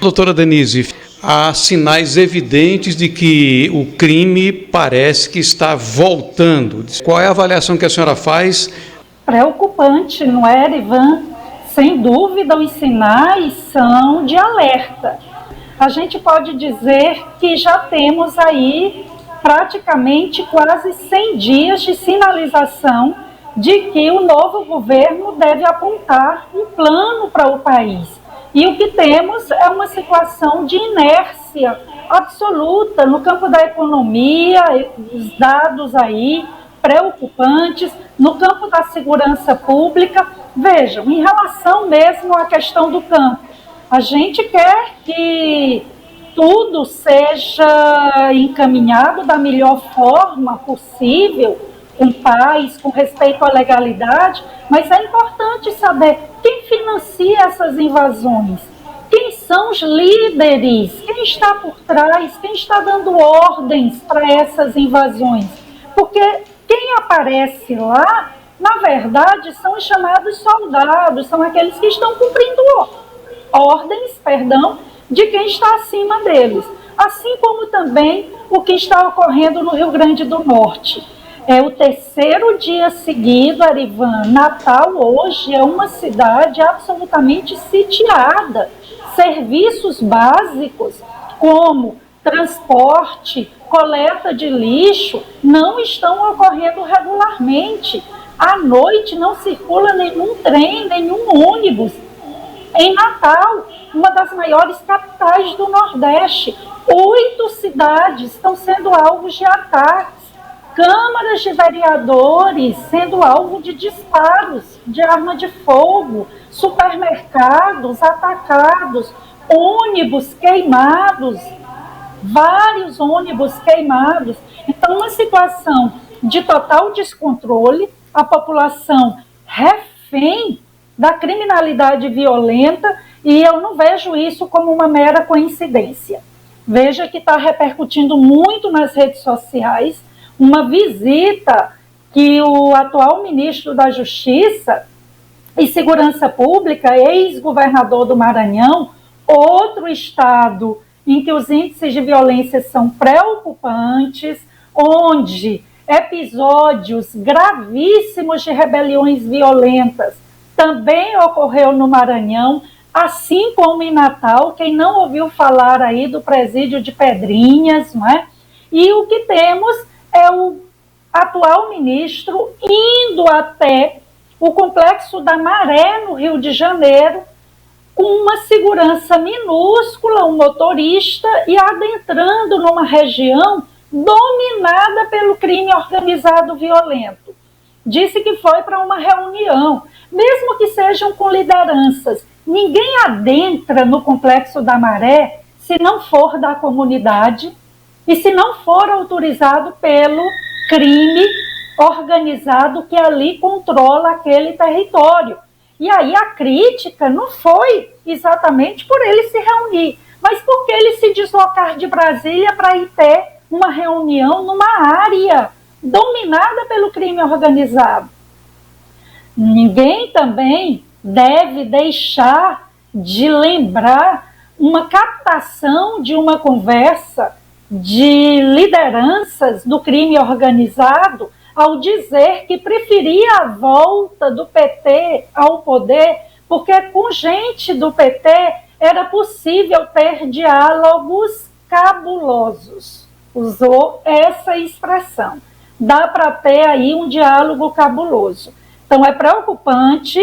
Doutora Denise, há sinais evidentes de que o crime parece que está voltando. Qual é a avaliação que a senhora faz? Preocupante, não é, Ivan? Sem dúvida, os sinais são de alerta. A gente pode dizer que já temos aí praticamente quase 100 dias de sinalização de que o novo governo deve apontar um plano para o país. E o que temos é uma situação de inércia absoluta no campo da economia, os dados aí preocupantes, no campo da segurança pública. Vejam, em relação mesmo à questão do campo, a gente quer que tudo seja encaminhado da melhor forma possível, com paz, com respeito à legalidade, mas é importante saber quem financia essas invasões, quem são os líderes, quem está por trás, quem está dando ordens para essas invasões, porque quem aparece lá, na verdade, são os chamados soldados, são aqueles que estão cumprindo ordens, de quem está acima deles. Assim como também o que está ocorrendo no Rio Grande do Norte. É o terceiro dia seguido, Arivan. Natal hoje é uma cidade absolutamente sitiada. Serviços básicos como transporte, coleta de lixo, não estão ocorrendo regularmente. À noite não circula nenhum trem, nenhum ônibus. Em Natal, uma das maiores capitais do Nordeste, 8 cidades estão sendo alvos de ataques. Câmaras de vereadores sendo alvo de disparos de arma de fogo, supermercados atacados, ônibus queimados, vários ônibus queimados. Então, uma situação de total descontrole, a população refém da criminalidade violenta, e eu não vejo isso como uma mera coincidência. Veja que está repercutindo muito nas redes sociais uma visita que o atual ministro da Justiça e Segurança Pública, ex-governador do Maranhão, outro estado em que os índices de violência são preocupantes, onde episódios gravíssimos de rebeliões violentas também ocorreu no Maranhão, assim como em Natal. Quem não ouviu falar aí do presídio de Pedrinhas, não é? E o que temos é o atual ministro indo até o Complexo da Maré, no Rio de Janeiro, com uma segurança minúscula, um motorista, e adentrando numa região dominada pelo crime organizado violento. Disse que foi para uma reunião, mesmo que sejam com lideranças. Ninguém adentra no Complexo da Maré se não for da comunidade e se não for autorizado pelo crime organizado que ali controla aquele território. E aí a crítica não foi exatamente por ele se reunir, mas porque ele se deslocar de Brasília para ir ter uma reunião numa área dominada pelo crime organizado. Ninguém também deve deixar de lembrar uma captação de uma conversa de lideranças do crime organizado ao dizer que preferia a volta do PT ao poder, porque com gente do PT era possível ter diálogos cabulosos. Usou essa expressão. Dá para ter aí um diálogo cabuloso. Então é preocupante,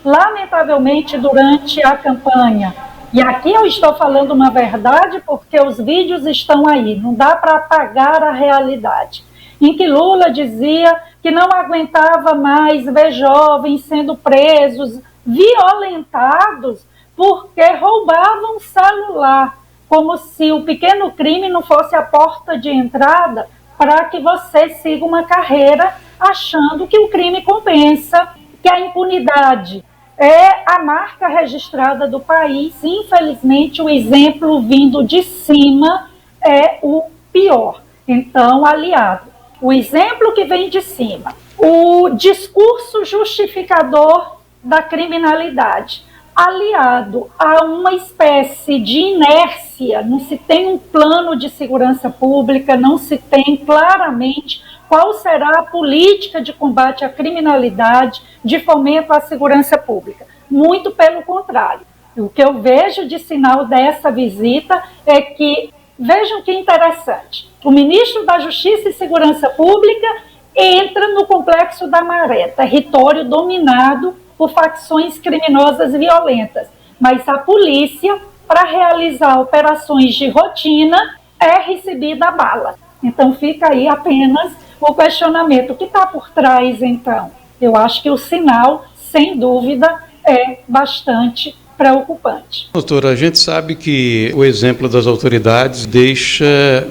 lamentavelmente, durante a campanha. E aqui eu estou falando uma verdade porque os vídeos estão aí, não dá para apagar a realidade. Em que Lula dizia que não aguentava mais ver jovens sendo presos, violentados, porque roubavam celular, como se o pequeno crime não fosse a porta de entrada para que você siga uma carreira achando que o crime compensa, que a impunidade é a marca registrada do país. Infelizmente, o exemplo vindo de cima é o pior. Então, aliado, o exemplo que vem de cima, o discurso justificador da criminalidade, aliado a uma espécie de inércia, não se tem um plano de segurança pública, não se tem claramente qual será a política de combate à criminalidade, de fomento à segurança pública. Muito pelo contrário. O que eu vejo de sinal dessa visita é que, vejam que interessante, o ministro da Justiça e Segurança Pública entra no Complexo da Maré, território dominado por facções criminosas violentas, mas a polícia, para realizar operações de rotina, é recebida a bala. Então fica aí apenas o questionamento. O que está por trás, então? Eu acho que o sinal, sem dúvida, é bastante preocupante. Doutora, a gente sabe que o exemplo das autoridades deixa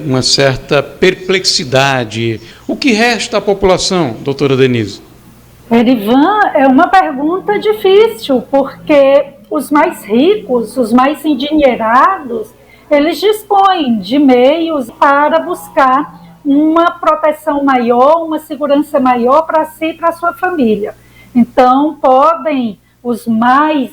uma certa perplexidade. O que resta à população, doutora Denise? Erivan, é uma pergunta difícil, porque os mais ricos, os mais endinheirados, eles dispõem de meios para buscar uma proteção maior, uma segurança maior para si e para a sua família. Então, os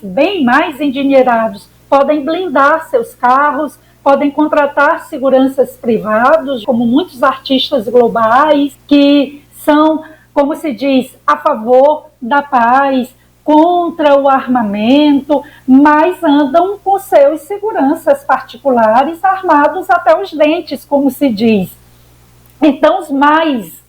bem mais endinheirados, podem blindar seus carros, podem contratar seguranças privados, como muitos artistas globais, que são, como se diz, a favor da paz, contra o armamento, mas andam com seus seguranças particulares armados até os dentes, como se diz. Então, os mais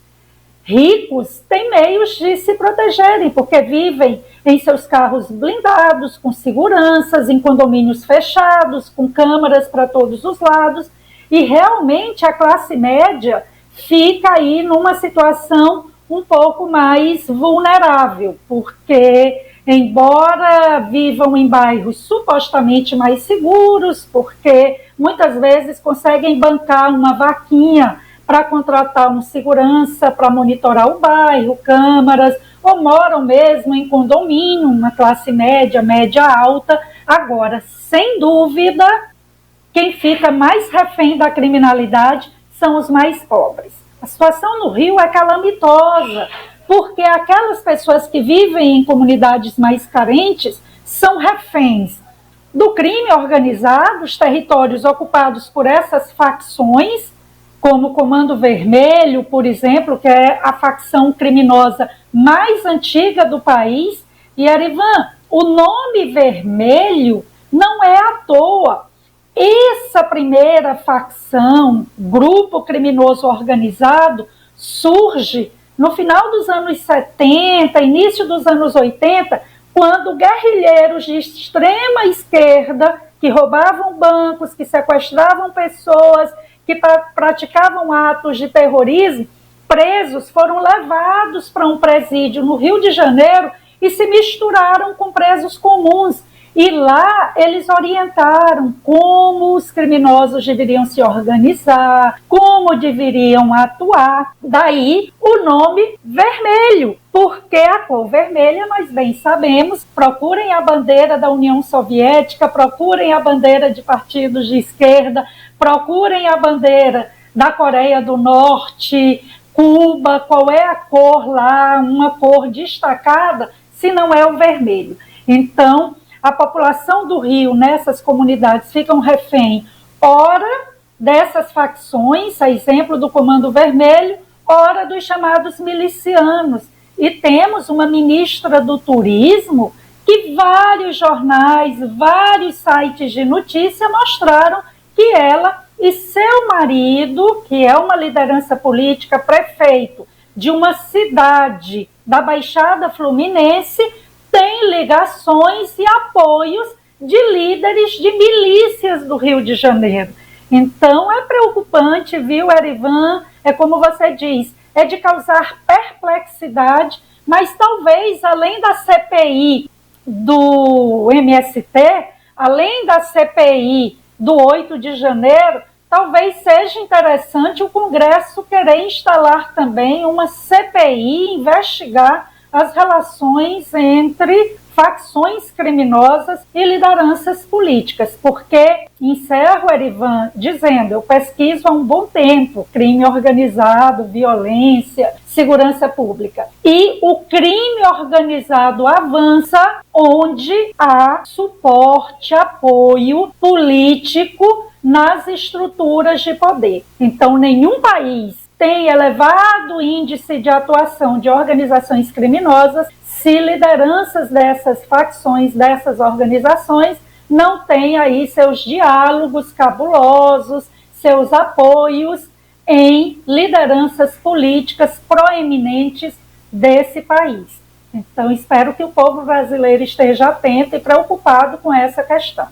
ricos têm meios de se protegerem, porque vivem em seus carros blindados, com seguranças, em condomínios fechados, com câmeras para todos os lados, e realmente a classe média fica aí numa situação um pouco mais vulnerável, porque embora vivam em bairros supostamente mais seguros, porque muitas vezes conseguem bancar uma vaquinha para contratar um segurança para monitorar o bairro, câmaras, ou moram mesmo em condomínio, uma classe média, média alta. Agora, sem dúvida, quem fica mais refém da criminalidade são os mais pobres. A situação no Rio é calamitosa, porque aquelas pessoas que vivem em comunidades mais carentes são reféns do crime organizado, os territórios ocupados por essas facções, como o Comando Vermelho, por exemplo, que é a facção criminosa mais antiga do país. E, Erivan, o nome vermelho não é à toa. Essa primeira facção, grupo criminoso organizado, surge no final dos anos 70, início dos anos 80, quando guerrilheiros de extrema esquerda, que roubavam bancos, que sequestravam pessoas, que praticavam atos de terrorismo, presos, foram levados para um presídio no Rio de Janeiro e se misturaram com presos comuns. E lá eles orientaram como os criminosos deveriam se organizar, como deveriam atuar. Daí o nome vermelho, porque a cor vermelha, nós bem sabemos, procurem a bandeira da União Soviética, procurem a bandeira de partidos de esquerda, procurem a bandeira da Coreia do Norte, Cuba, qual é a cor lá, uma cor destacada, se não é o vermelho. Então, a população do Rio, nessas comunidades, ficam refém, ora dessas facções, a exemplo do Comando Vermelho, ora dos chamados milicianos. E temos uma ministra do Turismo que vários jornais, vários sites de notícia mostraram que ela e seu marido, que é uma liderança política, prefeito de uma cidade da Baixada Fluminense, tem ligações e apoios de líderes de milícias do Rio de Janeiro. Então é preocupante, viu, Erivan? É como você diz, é de causar perplexidade, mas talvez além da CPI do MST, além da CPI do 8 de janeiro, talvez seja interessante o Congresso querer instalar também uma CPI, investigar as relações entre facções criminosas e lideranças políticas, porque, encerro, Erivan, dizendo, eu pesquiso há um bom tempo crime organizado, violência, segurança pública, e o crime organizado avança onde há suporte, apoio político nas estruturas de poder. Então, nenhum país tem elevado índice de atuação de organizações criminosas se lideranças dessas facções, dessas organizações, não têm aí seus diálogos cabulosos, seus apoios em lideranças políticas proeminentes desse país. Então, espero que o povo brasileiro esteja atento e preocupado com essa questão.